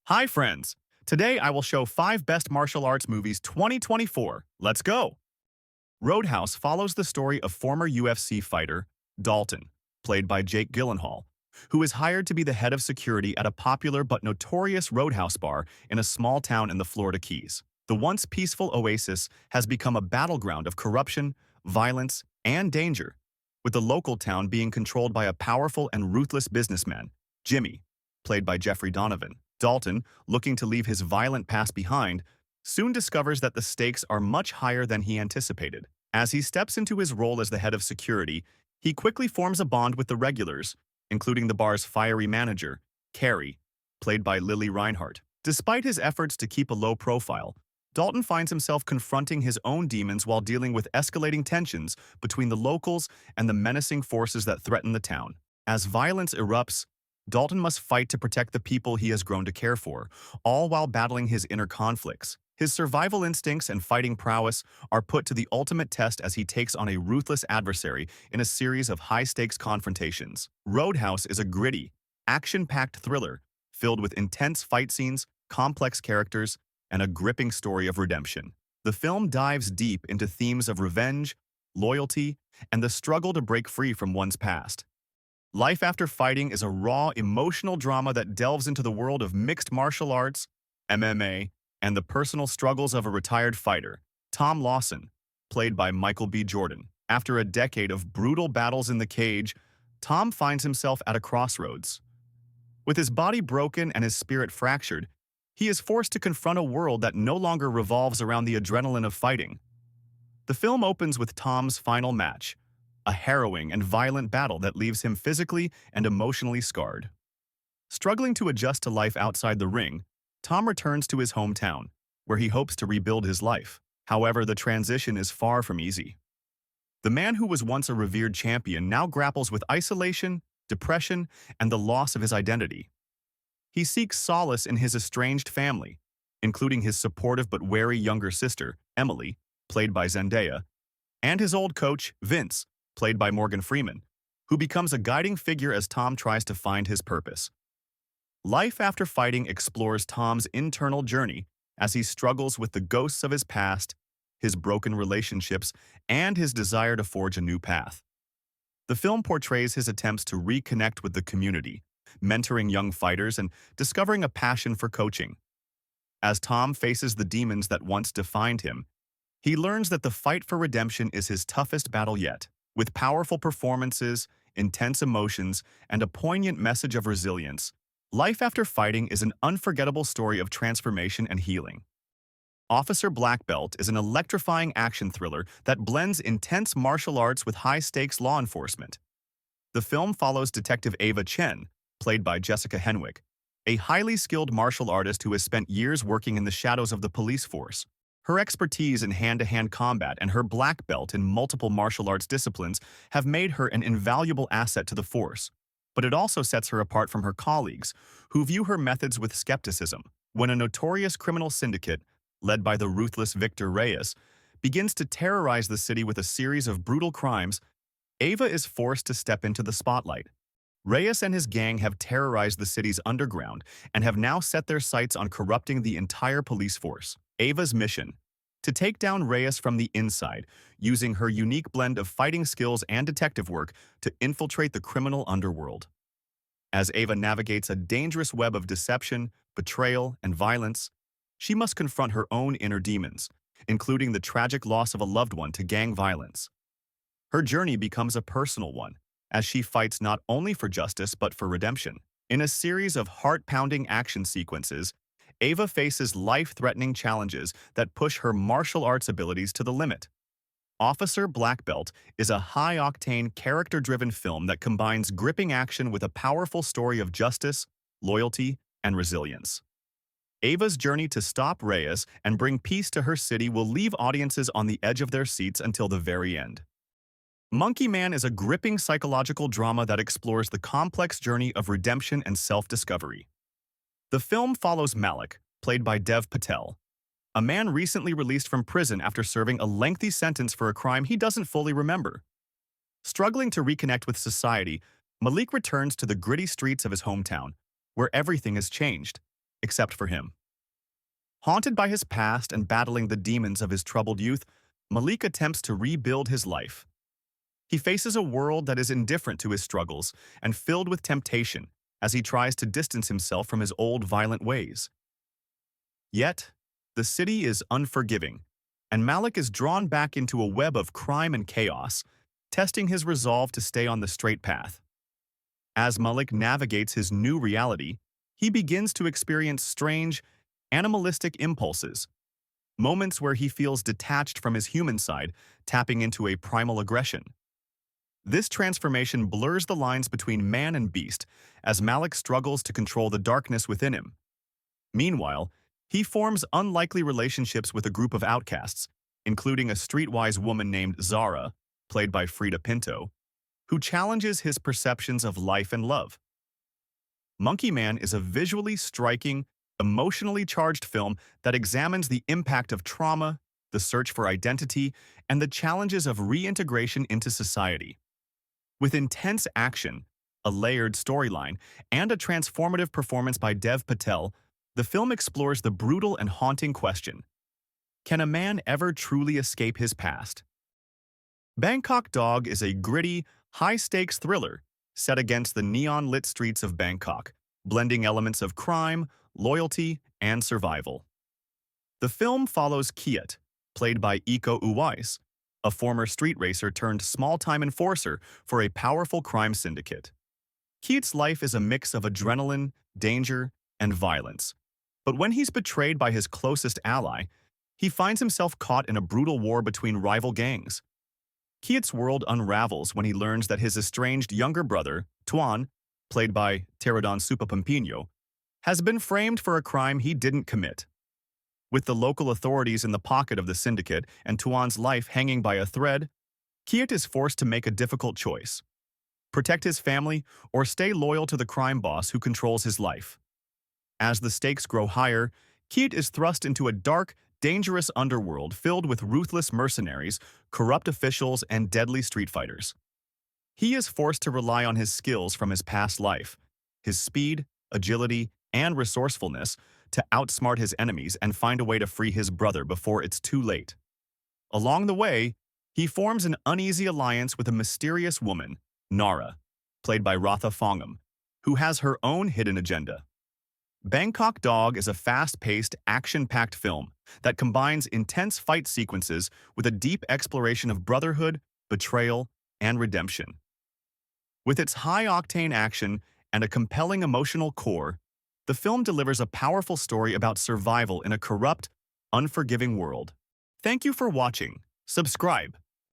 Hi friends! Today I will show 5 best martial arts movies 2024. Let's go! Roadhouse follows the story of former UFC fighter Dalton, played by Jake Gyllenhaal, who is hired to be the head of security at a popular but notorious roadhouse bar in a small town in the Florida Keys. The once peaceful oasis has become a battleground of corruption, violence, and danger, with the local town being controlled by a powerful and ruthless businessman, Jimmy, played by Jeffrey Donovan. Dalton, looking to leave his violent past behind, soon discovers that the stakes are much higher than he anticipated. As he steps into his role as the head of security, he quickly forms a bond with the regulars, including the bar's fiery manager, Carrie, played by Lily Reinhart. Despite his efforts to keep a low profile, Dalton finds himself confronting his own demons while dealing with escalating tensions between the locals and the menacing forces that threaten the town. As violence erupts, Dalton must fight to protect the people he has grown to care for, all while battling his inner conflicts. His survival instincts and fighting prowess are put to the ultimate test as he takes on a ruthless adversary in a series of high-stakes confrontations. Roadhouse is a gritty, action-packed thriller filled with intense fight scenes, complex characters, and a gripping story of redemption. The film dives deep into themes of revenge, loyalty, and the struggle to break free from one's past. Life After Fighting is a raw, emotional drama that delves into the world of mixed martial arts, MMA, and the personal struggles of a retired fighter, Tom Lawson, played by Michael B. Jordan. After a decade of brutal battles in the cage, Tom finds himself at a crossroads. With his body broken and his spirit fractured, he is forced to confront a world that no longer revolves around the adrenaline of fighting. The film opens with Tom's final match, a harrowing and violent battle that leaves him physically and emotionally scarred. Struggling to adjust to life outside the ring, Tom returns to his hometown, where he hopes to rebuild his life. However, the transition is far from easy. The man who was once a revered champion now grapples with isolation, depression, and the loss of his identity. He seeks solace in his estranged family, including his supportive but wary younger sister, Emily, played by Zendaya, and his old coach, Vince, played by Morgan Freeman, who becomes a guiding figure as Tom tries to find his purpose. Life After Fighting explores Tom's internal journey as he struggles with the ghosts of his past, his broken relationships, and his desire to forge a new path. The film portrays his attempts to reconnect with the community, mentoring young fighters and discovering a passion for coaching. As Tom faces the demons that once defined him, he learns that the fight for redemption is his toughest battle yet. With powerful performances, intense emotions, and a poignant message of resilience, Life After Fighting is an unforgettable story of transformation and healing. Officer Black Belt is an electrifying action thriller that blends intense martial arts with high-stakes law enforcement. The film follows Detective Ava Chen, played by Jessica Henwick, a highly skilled martial artist who has spent years working in the shadows of the police force. Her expertise in hand-to-hand combat and her black belt in multiple martial arts disciplines have made her an invaluable asset to the force, but it also sets her apart from her colleagues, who view her methods with skepticism. When a notorious criminal syndicate, led by the ruthless Victor Reyes, begins to terrorize the city with a series of brutal crimes, Ava is forced to step into the spotlight. Reyes and his gang have terrorized the city's underground and have now set their sights on corrupting the entire police force. Ava's mission: to take down Reyes from the inside, using her unique blend of fighting skills and detective work to infiltrate the criminal underworld. As Ava navigates a dangerous web of deception, betrayal, and violence, she must confront her own inner demons, including the tragic loss of a loved one to gang violence. Her journey becomes a personal one, as she fights not only for justice but for redemption. In a series of heart-pounding action sequences, Ava faces life-threatening challenges that push her martial arts abilities to the limit. Officer Black Belt is a high-octane, character-driven film that combines gripping action with a powerful story of justice, loyalty, and resilience. Ava's journey to stop Reyes and bring peace to her city will leave audiences on the edge of their seats until the very end. Monkey Man is a gripping psychological drama that explores the complex journey of redemption and self-discovery. The film follows Malik, played by Dev Patel, a man recently released from prison after serving a lengthy sentence for a crime he doesn't fully remember. Struggling to reconnect with society, Malik returns to the gritty streets of his hometown, where everything has changed. except for him. Haunted by his past and battling the demons of his troubled youth, Malik attempts to rebuild his life. He faces a world that is indifferent to his struggles and filled with temptation as he tries to distance himself from his old violent ways. Yet, the city is unforgiving, and Malik is drawn back into a web of crime and chaos, testing his resolve to stay on the straight path. As Malik navigates his new reality, he begins to experience strange, animalistic impulses, moments where he feels detached from his human side, tapping into a primal aggression. This transformation blurs the lines between man and beast as Malik struggles to control the darkness within him. Meanwhile, he forms unlikely relationships with a group of outcasts, including a streetwise woman named Zara, played by Frida Pinto, who challenges his perceptions of life and love. Monkey Man is a visually striking, emotionally charged film that examines the impact of trauma, the search for identity, and the challenges of reintegration into society. With intense action, a layered storyline, and a transformative performance by Dev Patel, the film explores the brutal and haunting question: can a man ever truly escape his past? Bangkok Dog is a gritty, high-stakes thriller set against the neon-lit streets of Bangkok, blending elements of crime, loyalty, and survival. The film follows Kiat, played by Iko Uwais, a former street racer turned small-time enforcer for a powerful crime syndicate. Kiat's life is a mix of adrenaline, danger, and violence. But when he's betrayed by his closest ally, he finds himself caught in a brutal war between rival gangs. Kiat's world unravels when he learns that his estranged younger brother, Tuan, played by Teradon Supapampino, has been framed for a crime he didn't commit. With the local authorities in the pocket of the syndicate and Tuan's life hanging by a thread, Kiat is forced to make a difficult choice: protect his family or stay loyal to the crime boss who controls his life. As the stakes grow higher, Kiat is thrust into a dark, dangerous underworld filled with ruthless mercenaries, corrupt officials, and deadly street fighters. He is forced to rely on his skills from his past life, his speed, agility, and resourcefulness to outsmart his enemies and find a way to free his brother before it's too late. Along the way, he forms an uneasy alliance with a mysterious woman, Nara, played by Ratha Fongam, who has her own hidden agenda. Bangkok Dog is a fast-paced, action-packed film that combines intense fight sequences with a deep exploration of brotherhood, betrayal, and redemption. With its high-octane action and a compelling emotional core, the film delivers a powerful story about survival in a corrupt, unforgiving world. Thank you for watching. Subscribe